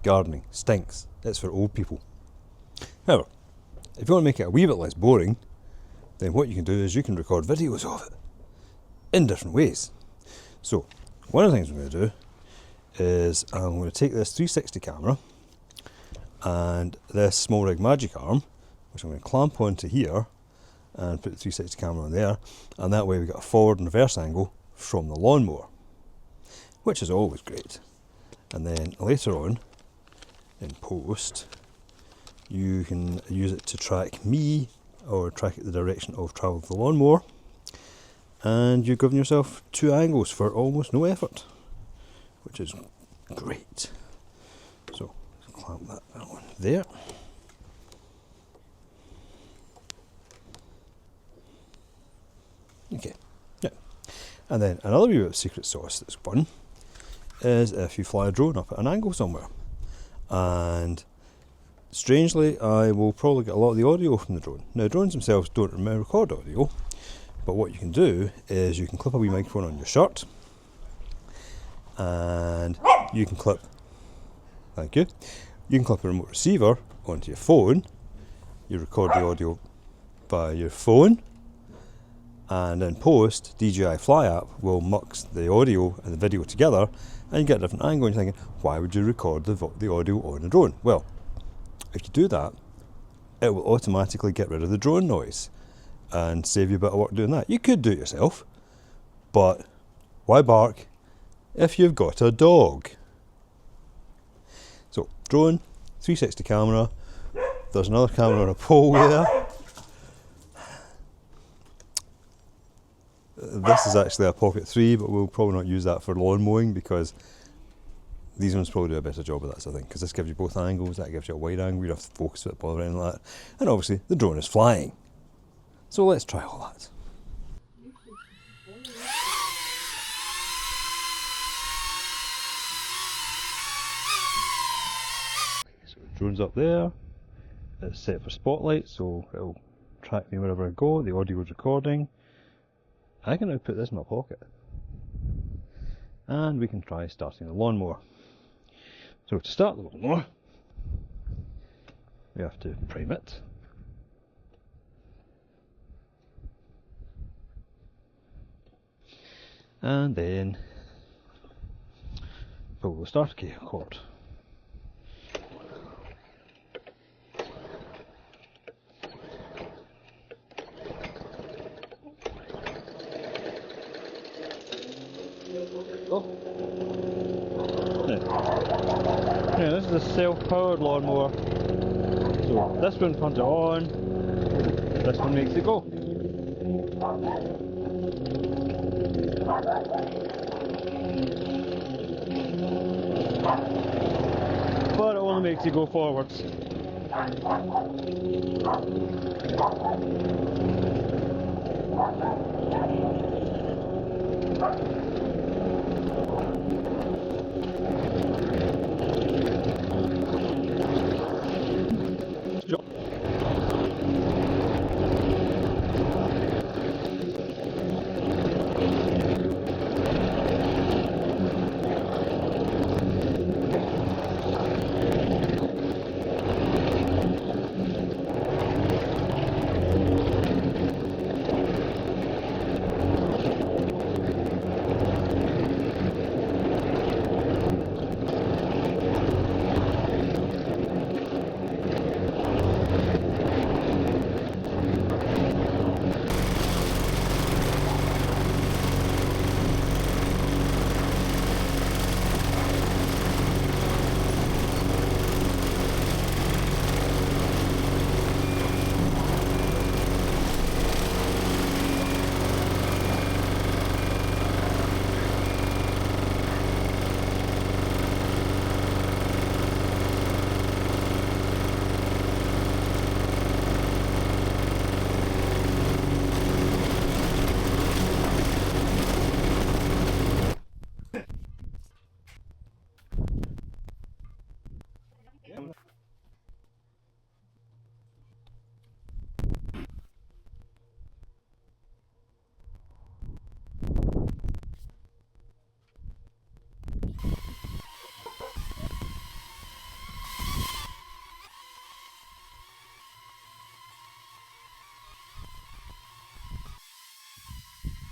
gardening stinks. It's for old people. However, if you want to make it a wee bit less boring, then what you can do is you can record videos of it in different ways. So, one of the things I'm going to do is I'm going to take this 360 camera and this small rig magic arm, which I'm going to clamp onto here and put the 360 camera on there, and that way we get a forward and reverse angle from the lawnmower, which is always great. And then later on in post you can use it to track me or track the direction of travel of the lawnmower, and you've given yourself two angles for almost no effort, which is great. So clamp that on there. Okay, yeah. And then another wee bit of secret sauce that's fun is if you fly a drone up at an angle somewhere. And strangely, I will probably get a lot of the audio from the drone. Now, drones themselves don't record audio, but what you can do is you can clip a wee microphone on your shirt, and you can clip, thank you, you can clip a remote receiver onto your phone. You record the audio by your phone, and in post, DJI Fly app will mix the audio and the video together, and you get a different angle, and you're thinking, why would you record the audio on a drone? Well, if you do that, it will automatically get rid of the drone noise and save you a bit of work doing that. You could do it yourself, but why bark if you've got a dog? So, drone, 360 camera, there's another camera on a pole there. This is actually a Pocket 3, but we'll probably not use that for lawn mowing because these ones probably do a better job of that sort of thing, because this gives you both angles, that gives you a wide angle, you don't have to focus it or anything like that. And obviously the drone is flying. So let's try all that. So the drone's up there, it's set for spotlight, so it'll track me wherever I go, the audio is recording. I can now put this in my pocket, and we can try starting the lawnmower. So to start the lawnmower, we have to prime it, and then pull the start key cord. Oh. Yeah, this is a self-powered lawnmower. So this one turns it on, this one makes it go. But it only makes you go forwards.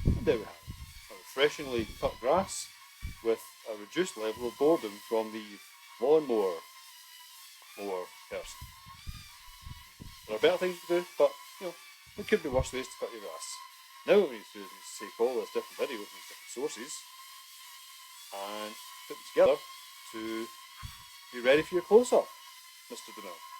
And there we have it, a refreshingly cut grass with a reduced level of boredom from the lawnmower person. There are better things to do, but there could be worse ways to cut your grass. Now what we need to do is take all those different videos from different sources and put them together to be ready for your close-up, Mr. Dunell.